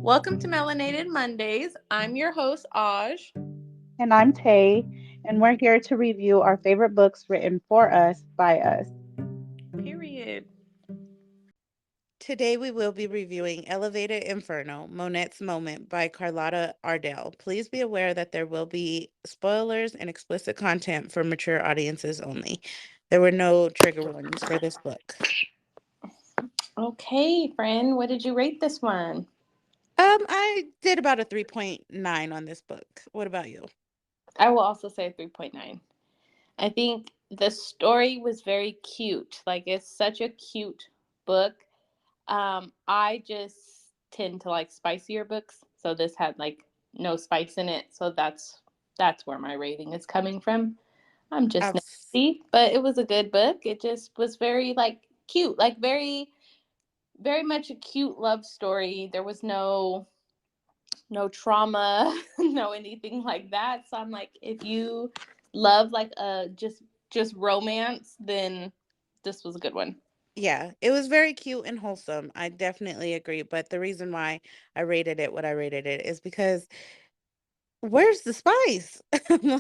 Welcome to Melanated Mondays. I'm your host, Aj. And I'm Tay, and we're here to review our favorite books written for us by us. Period. Today we will be reviewing Elevated Inferno, Monet's Moment by Carlotta Ardell. Please be aware that there will be spoilers and explicit content for mature audiences only. There were no trigger warnings for this book. Okay, friend, what did you rate this one? I did about a 3.9 on this book. What about you? I will also say 3.9. I think the story was very cute. Like, it's such a cute book. I just tend to like spicier books, so this had like no spice in it, so that's where my rating is coming from. I'm just I've nasty, but it was a good book. It just was very like cute, like very much a cute love story. There was no trauma, no anything like that. So I'm like, if you love like a just romance, then this was a good one. Yeah, it was very cute and wholesome. I definitely agree. But the reason why I rated it what I rated it is because where's the spice?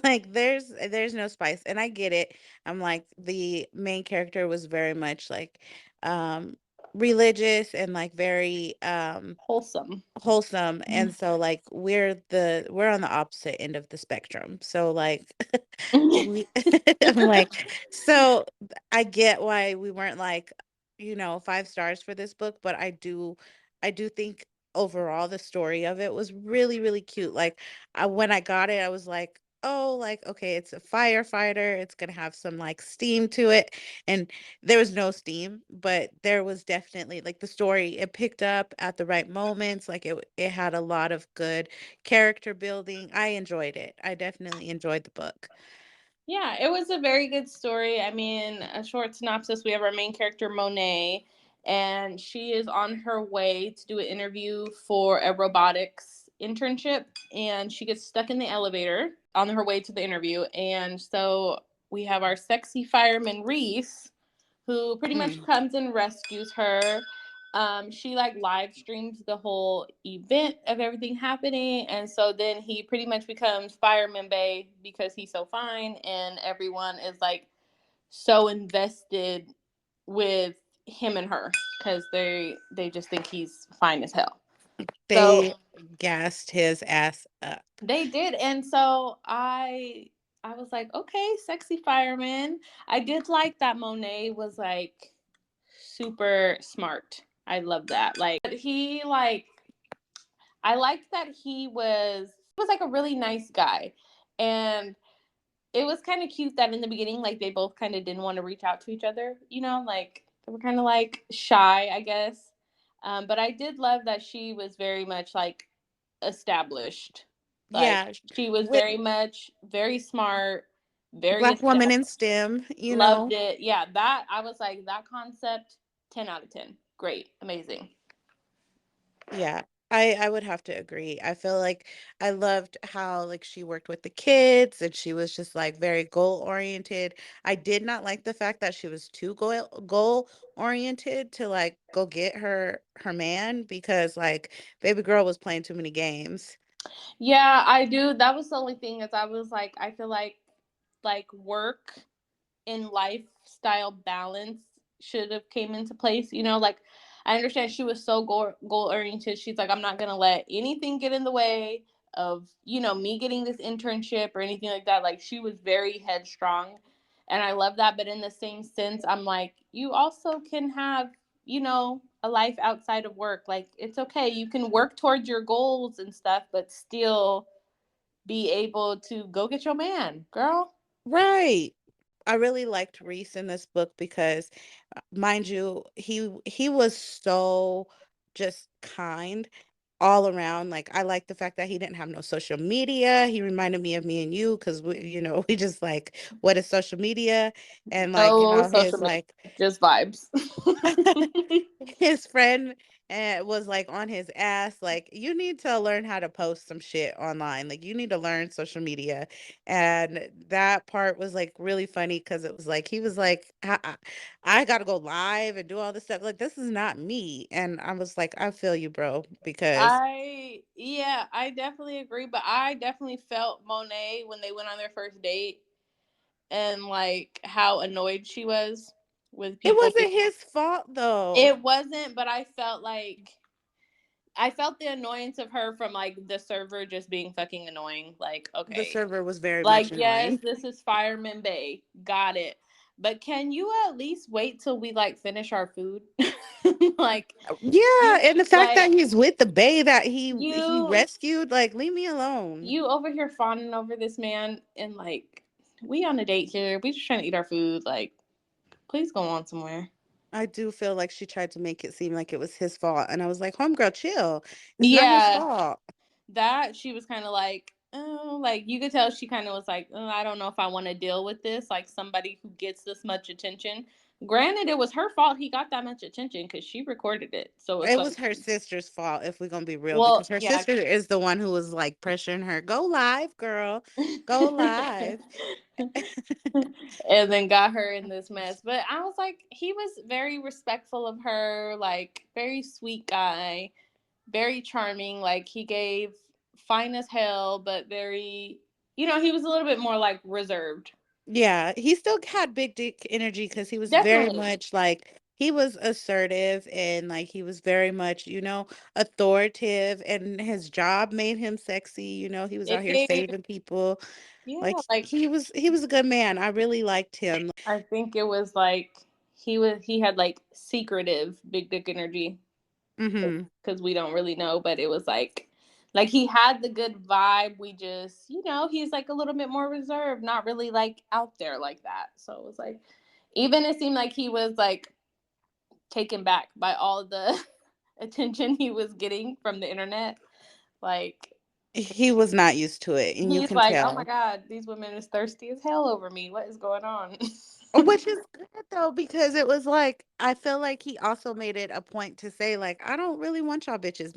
Like there's no spice. And I get it. I'm like the main character was very much like um religious and like very Wholesome. wholesome, and so like we're on the opposite end of the spectrum. So like we I'm like so I get why we weren't like 5 stars for this book, but I do think overall the story of it was really really cute. Like when I got it I was like, oh, like okay, it's a firefighter, it's gonna have some like steam to it, and there was no steam, but there was definitely like the story, it picked up at the right moments, like it had a lot of good character building. I enjoyed it. I definitely enjoyed the book. Yeah, it was a very good story. I mean, a short synopsis, we have our main character, Monet, and she is on her way to do an interview for a robotics internship, and she gets stuck in the elevator on her way to the interview. And so we have our sexy fireman, Reese, who pretty much Mm. comes and rescues her. She like live streams the whole event of everything happening, and so then he pretty much becomes Fireman Bay because he's so fine, and everyone is like so invested with him and her because they just think he's fine as hell. So They gassed his ass up. they did, and so I was like, okay, sexy fireman. I did like that Monet was like super smart. I love that. Like he like I liked that he was like a really nice guy. And it was kind of cute that in the beginning like they both kind of didn't want to reach out to each other, like they were kind of like shy, I guess. But I did love that she was very much like established. Like Yeah, she was with very much very smart, very Black woman in established. STEM, Loved it. Yeah, that I was like that concept 10 out of 10. Great. Amazing. Yeah, I would have to agree. I feel like I loved how like she worked with the kids and she was just like very goal oriented. I did not like the fact that she was too goal oriented to like go get her man, because like baby girl was playing too many games. Yeah, I do. That was the only thing is I was like I feel like work and lifestyle balance should have came into place. Like I understand she was so goal oriented. She's like, I'm not gonna let anything get in the way of me getting this internship or anything like that. Like she was very headstrong, and I love that. But in the same sense, I'm like, you also can have a life outside of work. Like it's okay. You can work towards your goals and stuff, but still be able to go get your man, girl. Right. I really liked Reese in this book because, mind you, he was so just kind all around. Like I like the fact that he didn't have no social media. He reminded me of me and you because we just like, what is social media, and like No how social his media, like just vibes. his friend and was like on his ass. Like, you need to learn how to post some shit online. Like, you need to learn social media. And that part was like really funny because it was like, he was like, I got to go live and do all this stuff. Like, this is not me. And I was like, I feel you, bro, because Yeah, I definitely agree, but I definitely felt Monet when they went on their first date and like how annoyed she was with it people being. wasn't his fault though. It wasn't, but I felt like I felt the annoyance of her from like the server just being fucking annoying. Like, The okay, server was very like, much yes, annoying. this is Fireman Bay. Got it. But can you at least wait till we like finish our food? Like Yeah, you and the fact like that he's with the bae that he you rescued, like, leave me alone. you over here fawning over this man and like we on a date here. We just trying to eat our food. Like, please go on somewhere. I do feel like she tried to make it seem like it was his fault, and I was like, "Homegirl, chill. It's not his Yeah, fault." that she was kind of like, oh, like you could tell she kind of was like, oh, I don't know if I want to deal with this. Like somebody who gets this much attention. Granted, it was her fault he got that much attention because she recorded it. So it's It like, was her sister's fault, if we're gonna be real, because well, her yeah. sister is the one who was like pressuring her, "Go live, girl. Go live." And then got her in this mess. But I was like, he was very respectful of her, like very sweet guy, very charming. Like he gave fine as hell, but very, he was a little bit more like reserved. Yeah, he still had big dick energy because he was very Definitely. much like he was assertive and like he was very much, authoritative, and his job made him sexy, he was out It here gave, saving people. Like yeah, like he was a good man. I really liked him. I think it was like he had like secretive big dick energy Mhm. because we don't really know, but it was like he had the good vibe. We just, he's like a little bit more reserved, not really like out there like that. So it was like, even it seemed like he was like taken back by all the attention he was getting from the internet. Like He was not used to it, and you he's can like, oh my tell. god, these women is thirsty as hell over me. What is going on? Which is good though, because it was like I feel like he also made it a point to say like I don't really want y'all bitches.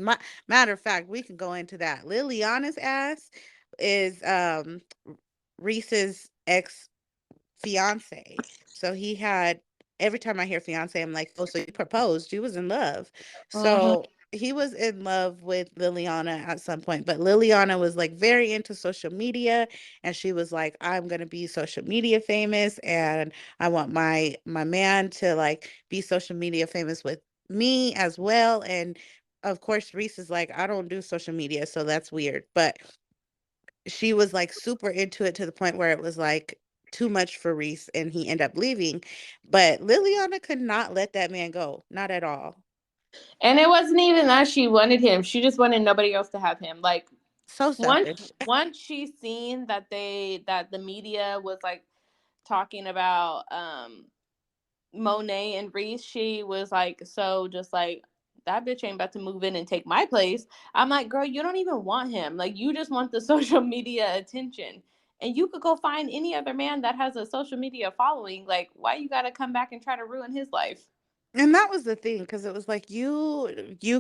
Matter of fact, we can go into that. Liliana's ass is Reese's ex fiance. So he had every time I hear fiance, I'm like, oh, so you proposed, you was in love. Mhm. So he was in love with Liliana at some point, but Liliana was like very into social media, and she was like, I'm gonna be social media famous, and I want my man to like be social media famous with me as well. And of course, Reese is like, I don't do social media, so that's weird. But she was like super into it to the point where it was like too much for Reese and he ended up leaving. But Liliana could not let that man go. Not at all. And it wasn't even that she wanted him. She just wanted nobody else to have him. Like So once selfish. once she seen that the media was like talking about Monet and Reese, she was like, so just like that bitch ain't about to move in and take my place. I'm like, girl, you don't even want him. Like you just want the social media attention. And you could go find any other man that has a social media following. Like, why you gotta come back and try to ruin his life? And that was the thing, because it was like you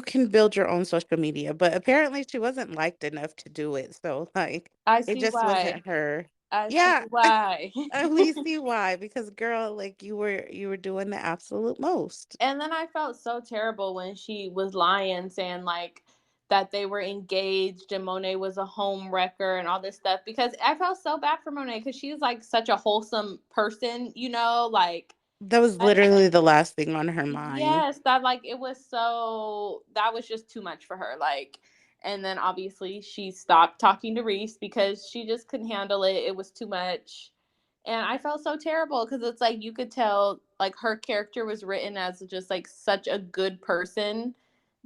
can build your own social media, but apparently she wasn't liked enough to do it. So like I it see just why. wasn't her. I see Yeah, why. we see why. Because girl, like you were doing the absolute most. And then I felt so terrible when she was lying, saying like that they were engaged and Monet was a home wrecker and all this stuff because I felt so bad for Monet because she's like such a wholesome person, like That was I, literally the last thing on her mind. yes, that like it was so that was just too much for her. Like, and then obviously she stopped talking to Reese because she just couldn't handle it. It was too much. And I felt so terrible because it's like you could tell like her character was written as just like such a good person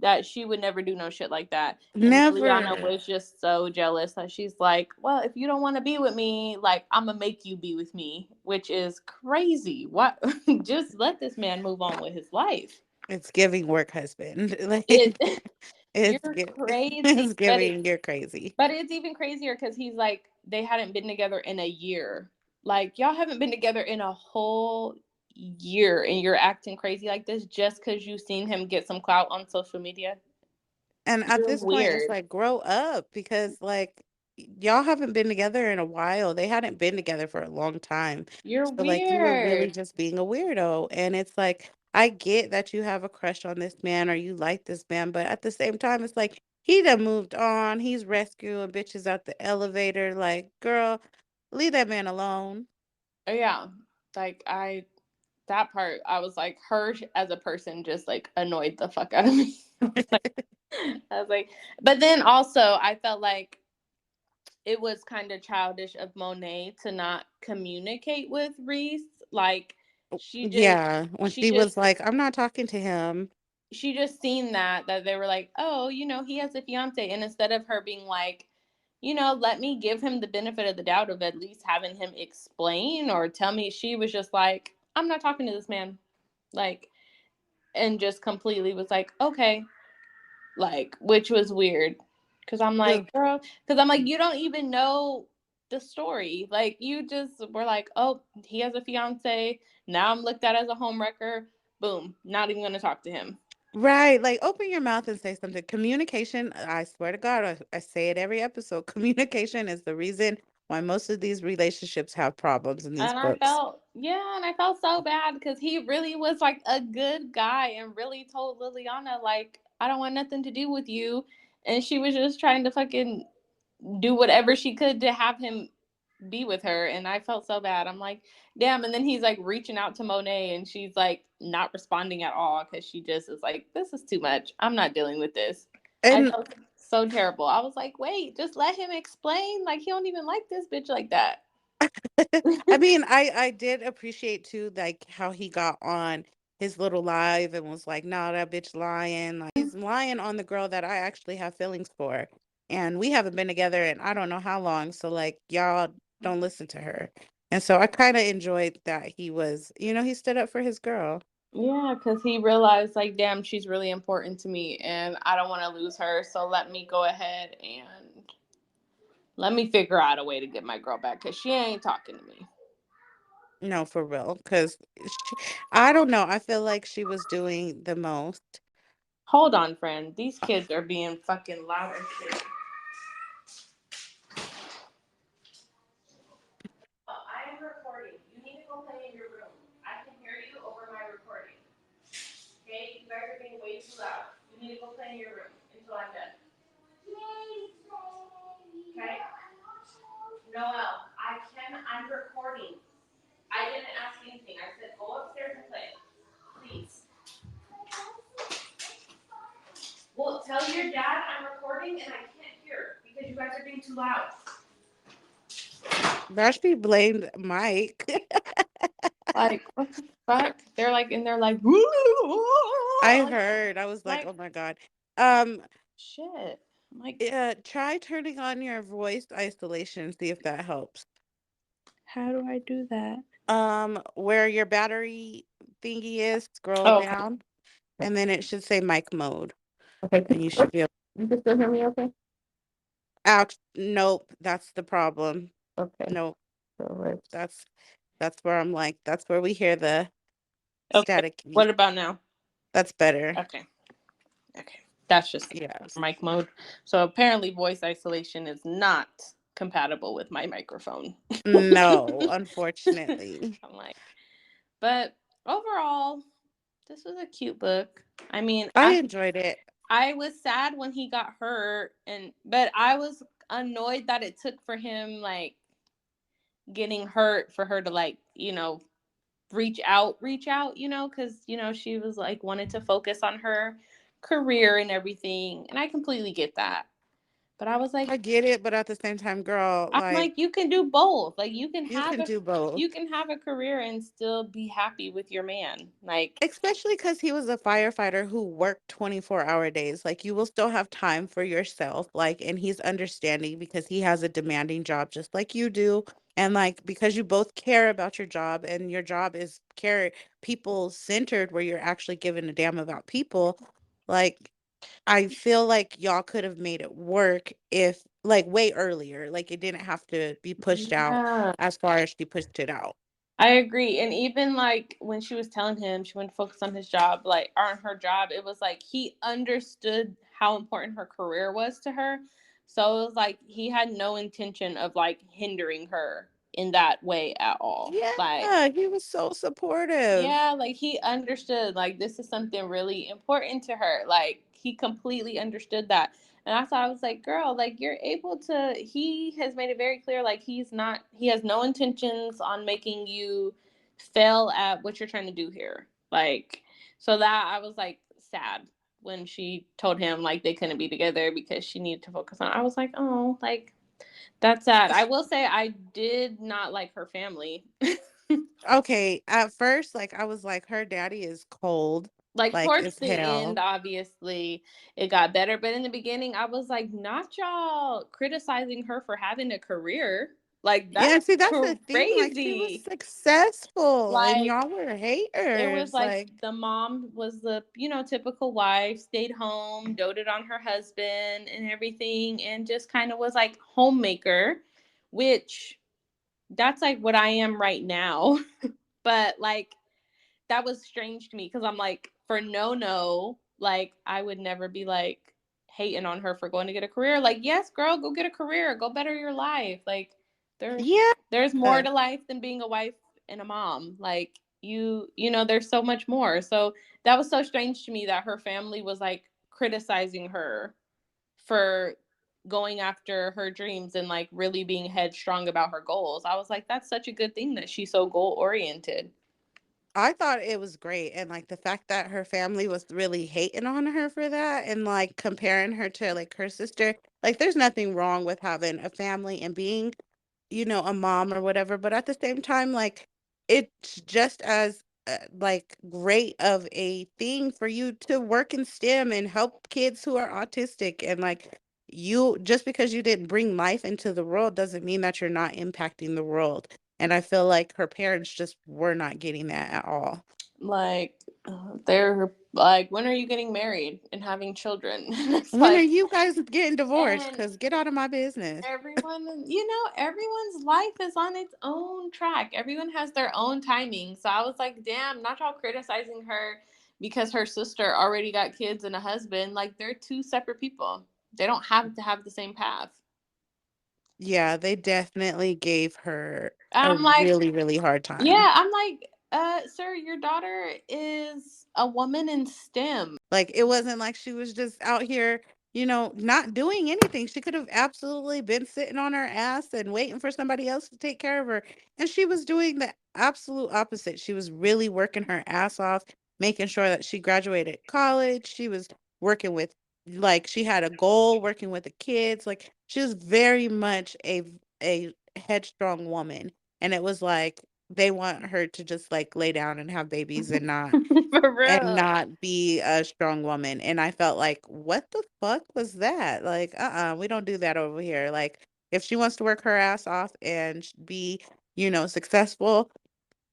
that she would never do no shit like that. And Liliana Never. was just so jealous that she's like, well, if you don't want to be with me, like I'm gonna make you be with me, which is crazy. What? Just let this man move on with his life. It's giving work husband. Like It, it's you're it's crazy, giving you're crazy. but it's even crazier because he's like they hadn't been together in a year. Like y'all haven't been together in a whole year and you're acting crazy like this just because you've seen him get some clout on social media. And at You're this point, it's weird. like, grow up because, like, y'all haven't been together in a while. They hadn't been together for a long time. You're So, like, you were really weird. just being a weirdo. And it's like, I get that you have a crush on this man or you like this man, but at the same time, it's like, he done moved on. He's rescuing bitches out the elevator. Like, girl, leave that man alone. Oh, yeah. Like, that part, I was like, her as a person just like annoyed the fuck out of me. I was like, but then also, I felt like it was kind of childish of Monet to not communicate with Reese. Like, she just, Yeah, when she she just was like, I'm not talking to him. she just seen that they were like, oh, he has a fiance, and instead of her being like, let me give him the benefit of the doubt of at least having him explain or tell me, she was just like, I'm not talking to this man, like, and just completely was like, okay, like, which was weird, because I'm The like, girl, because I'm like, you don't even know the story, like, you just were like, oh, he has a fiance, now I'm looked at as a homewrecker, boom, not even gonna talk to him. Right, like, open your mouth and say something. Communication, I swear to God, I say it every episode. Communication is the reason why most of these relationships have problems in these And I books. felt, yeah, and I felt so bad because he really was like a good guy and really told Liliana, like, I don't want nothing to do with you. And she was just trying to fucking do whatever she could to have him be with her. And I felt so bad. I'm like, damn. And then he's like reaching out to Monet and she's like not responding at all because she just is like, this is too much. I'm not dealing with this. I And felt so terrible. I was like, wait, just let him explain. Like, he don't even like this bitch like that. I mean, I did appreciate too, like how he got on his little live and was like, "Nah, that bitch lying. Like, he's lying on the girl that I actually have feelings for, and we haven't been together in I don't know how long. So like, y'all don't listen to her." And so I kind of enjoyed that he was, he stood up for his girl. Yeah, because he realized, like, damn, she's really important to me and I don't want to lose her. So let me go ahead and let me figure out a way to get my girl back because she ain't talking to me. No, for real, because I don't know. I feel like she was doing the most. Hold on, friend. These kids are being fucking loud as shit. Oh, I am recording. You need to go play in your room. I can hear you over my recording. Okay? You guys are being way too loud. You need to go play in your room until I'm done. Okay? Noel, I'm recording. I didn't ask anything. I said go upstairs and play. Please. Well, tell your dad I'm recording and I can't hear because you guys are being too loud. Rashmi blamed Mike. Like, what the fuck? They're like, and they're like, I like, heard. I was like, like oh my God. Um, shit. I'm like, try turning on your voice isolation, see if that helps. how do I do that? Where your battery thingy is, scroll Oh, okay. down, and then it should say mic mode, Okay. and you should be able. You can still hear me okay? Ouch, nope, that's the problem. Okay. Nope, So let's. that's where I'm like, that's where we hear the Okay. staticky. What about now? That's better. Okay. Okay. That's just Yes. mic mode. So apparently, voice isolation is not compatible with my microphone. No, unfortunately. I'm like, but overall, this was a cute book. I mean, I enjoyed it. I was sad when he got hurt, but I was annoyed that it took for him like getting hurt for her to like reach out, because she was like wanted to focus on her career and everything, and I completely get that. But I was like, I get it, but at the same time, girl, I'm like, like, you can do both. Like, you can do both. you can have a career and still be happy with your man. Like, Especially because he was a firefighter who worked 24-hour days. Like, you will still have time for yourself. Like, and he's understanding because he has a demanding job just like you do. And like, because you both care about your job and your job is care people centered where you're actually giving a damn about people. Like, I feel like y'all could have made it work if like way earlier. Like, it didn't have to be pushed out yeah. as far as she pushed it out. I agree. And even like when she was telling him she wouldn't focus on his job, like or on her job, it was like he understood how important her career was to her. So it was like he had no intention of like hindering her in that way at all. Like, Yeah, he was so supportive. yeah, like he understood like this is something really important to her. Like he completely understood that. And I thought I was like, girl, like you're able to he has made it very clear like he has no intentions on making you fail at what you're trying to do here. Like so that I was like sad when she told him like they couldn't be together because she needed to focus on. I was like, "Oh, like that's sad." I will say I did not like her family. Okay, at first, like I was like, her daddy is cold, Like like towards as the hell. end, obviously it got better, but in the beginning I was like, not y'all criticizing her for having a career. Like Yeah, that's see, that's the thing. Like she was crazy. successful, and Like y'all were it was haters. like Like, the mom was the, typical wife, stayed home, doted on her husband and everything, and just kind of was like homemaker, which that's like what I am right now. But like that was strange to me because I'm like, for no, like I would never be like hating on her for going to get a career. Like, yes, girl, go get a career, go better your life. Like, there, yeah, there's more to life than being a wife and a mom. Like, there's so much more. So that was so strange to me that her family was like criticizing her for going after her dreams and like really being headstrong about her goals. I was like, that's such a good thing that she's so goal oriented. I thought it was great, and like the fact that her family was really hating on her for that, and like comparing her to like her sister. Like, there's nothing wrong with having a family and being, a mom or whatever, but at the same time, like, it's just as like great of a thing for you to work in STEM and help kids who are autistic, and like, you just because you didn't bring life into the world doesn't mean that you're not impacting the world. And I feel like her parents just were not getting that at all. Like they're like, when are you getting married and having children? And it's When are like, you guys getting divorced? and Because get out of my business. everyone's life is on its own track. Everyone has their own timing. So I was like, damn, not y'all criticizing her because her sister already got kids and a husband. Like they're two separate people. They don't have to have the same path. Yeah, they definitely gave her a I'm like, really, really hard time. yeah, I'm like, sir, your daughter is a woman in STEM. Like, it wasn't like she was just out here, not doing anything. She could have absolutely been sitting on her ass and waiting for somebody else to take care of her. And she was doing the absolute opposite. She was really working her ass off, making sure that she graduated college. She was working with, like, she had a goal, working with the kids. Like, she was very much a headstrong woman. And it was like they want her to just like lay down and have babies For and real. not be a strong woman. And I felt like, what the fuck was that? Like, we don't do that over here. Like, if she wants to work her ass off and be, successful,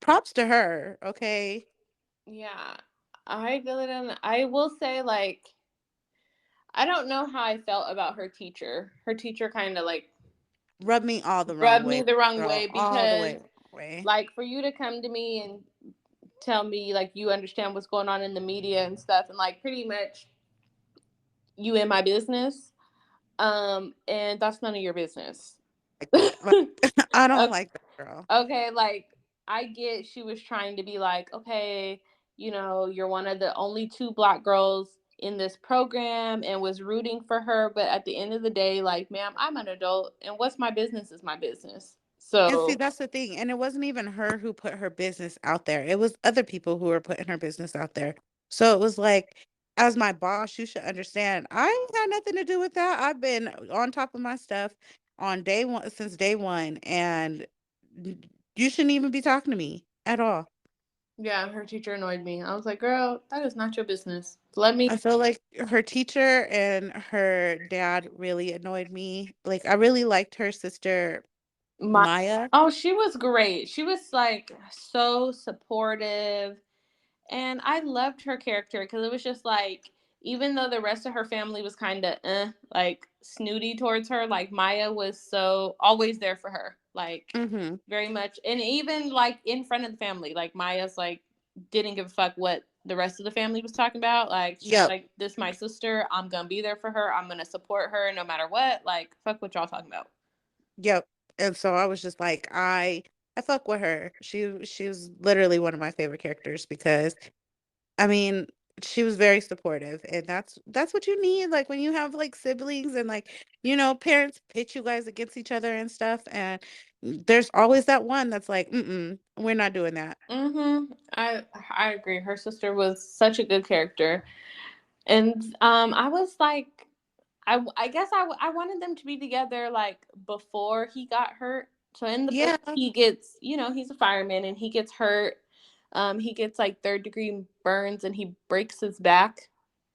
props to her. Okay. Yeah, I really don't. I will say, like, I don't know how I felt about her teacher. Her teacher kind of like Rub me all the wrong rubbed me way, the wrong girl. way All the because, way. like, for you to come to me and tell me, like, you understand what's going on in the media and stuff, and, like, pretty much you in my business, and that's none of your business. Like that. Like, I don't Okay, like that, girl. okay, like I get she was trying to be like, okay, you're one of the only two black girls in this program and was rooting for her, but at the end of the day, like, ma'am, I'm an adult and what's my business is my business. And see, So, that's the thing. And it wasn't even her who put her business out there. It was other people who were putting her business out there. So it was like, as my boss, you should understand, I ain't got nothing to do with that. I've been on top of my stuff on day one since day one. And you shouldn't even be talking to me at all. yeah, her teacher annoyed me. I was like, girl, that is not your business. Let me I feel like her teacher and her dad really annoyed me. Like, I really liked her sister, my Maya. Oh, she was great. She was like so supportive. And I loved her character because it was just like, even though the rest of her family was kind of like snooty towards her, like Maya was so always there for her. like Mhm. very much, and even like in front of the family, like Maya's like didn't give a fuck what the rest of the family was talking about. Like she's Yep. like, this is my sister, I'm gonna be there for her, I'm gonna support her no matter what. Like fuck what y'all talking about. Yep. And so I was just like, I fuck with her. She was literally one of my favorite characters because I mean, she was very supportive, and that's what you need, like, when you have, like, siblings and, like, parents pit you guys against each other and stuff, and there's always that one that's like, "Mm-mm, we're not doing that." I agree, her sister was such a good character. And I was like, I guess I wanted them to be together like before he got hurt. So in the book, Yeah, he gets, he's a fireman and he gets hurt. He gets like third degree burns and he breaks his back.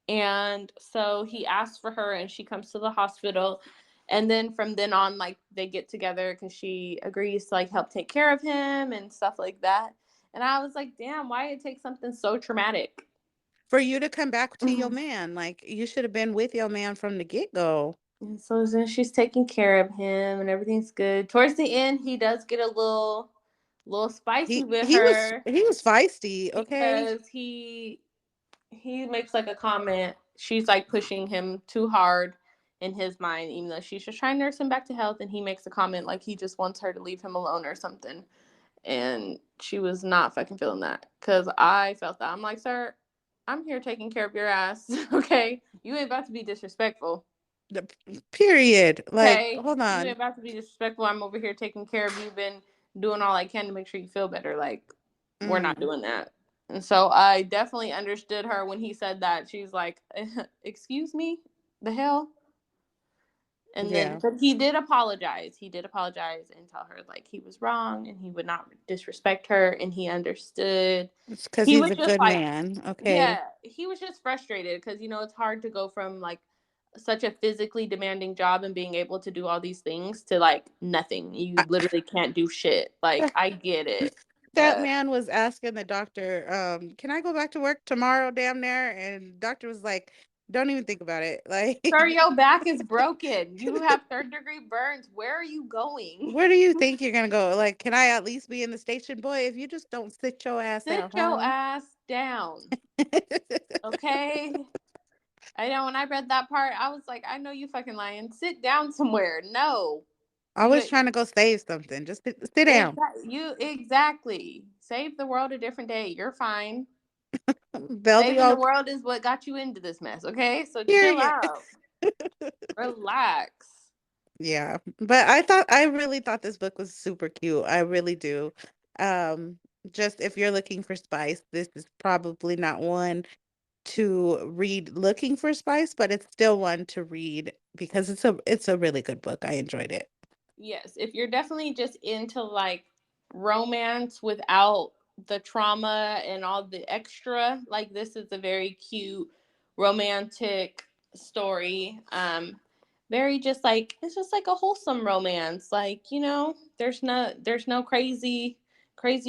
And so he asks for her and she comes to the hospital. And then from then on, like they get together because she agrees to like help take care of him and stuff like that. And I was like, damn, why it take something so traumatic? for you to come back to your man, like, you should have been with your man from the get-go. And so then she's taking care of him and everything's good. Towards the end, he does get a little spicy He with he was her he was feisty, okay? because he makes like a comment. She's like pushing him too hard in his mind, even though she's just trying to nurse him back to health. And he makes a comment like he just wants her to leave him alone or something. And she was not fucking feeling that because I felt that. I'm like, sir, I'm here taking care of your ass. Okay, you ain't about to be disrespectful. The period. Like, Okay, hold you on. ain't about to be disrespectful. I'm over here taking care of you. Been doing all I can to make sure you feel better. Like, we're not Mm, doing that. And so I definitely understood her when he said that. She's like, excuse me, the hell? And then, yeah. but he did apologize. He did apologize and tell her like he was wrong and he would not disrespect her and he understood. It's because He he's was a just good like, man, okay? yeah, he was just frustrated because it's hard to go from like such a physically demanding job and being able to do all these things to like nothing. You literally can't do shit. Like I get it, That but man was asking the doctor, "Can I go back to work tomorrow, damn near?" And the doctor was like, "Don't even think about it." sir, Like, your back is broken. You have third degree burns. Where are you going? where do you think you're gonna go? Like, can I at least be in the station? Boy, if you just don't sit your ass Sit at your home. ass down, okay? I know when I read that part, I was like, I know you fucking lying. Sit down somewhere. No, you Always trying to go save something. Just sit down. exactly save the world a different day. You're fine. They'll be Saving the all world is what got you into this mess. Okay, so chill period. out, relax. Yeah, but I really thought this book was super cute. I really do. Um, just if you're looking for spice, this is probably not one to read looking for spice, but it's still one to read because it's a really good book. I enjoyed it. Yes, if you're definitely just into like romance without the trauma and all the extra, like this is a very cute romantic story. Very just like it's just like a wholesome romance. Like, there's no crazy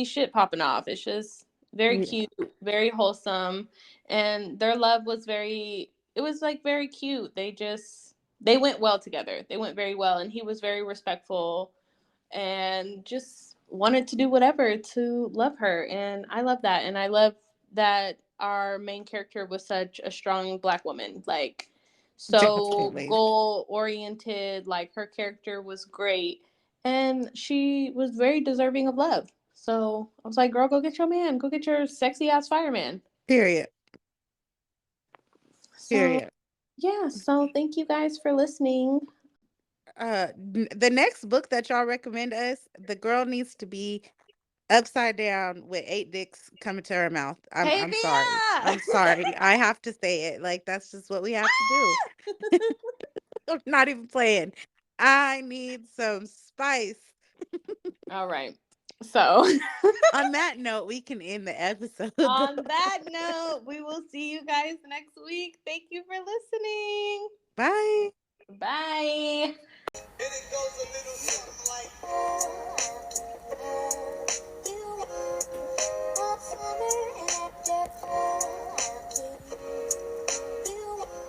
shit popping off. It's just very Yeah. cute, very wholesome. And their love was it was like very cute. They went well together. They went very well, and he was very respectful and just wanted to do whatever to love her. And I love that. And I love that our main character was such a strong black woman, like so Definitely. goal oriented. Like her character was great, and she was very deserving of love. So I was like, girl, go get your man. Go get your sexy ass fireman. Period. So Period. yeah, so thank you guys for listening. The next book that y'all recommend us, the girl needs to be upside down with 8 dicks coming to her mouth. Hey I'm sorry. Mia. I'm sorry. I have to say it. Like, that's just what we have to do. I'm not even playing. I need some spice. All right. So On that note, we can end the episode. on that note, we will see you guys next week. Thank you for listening. Bye. Bye. And it goes a little something like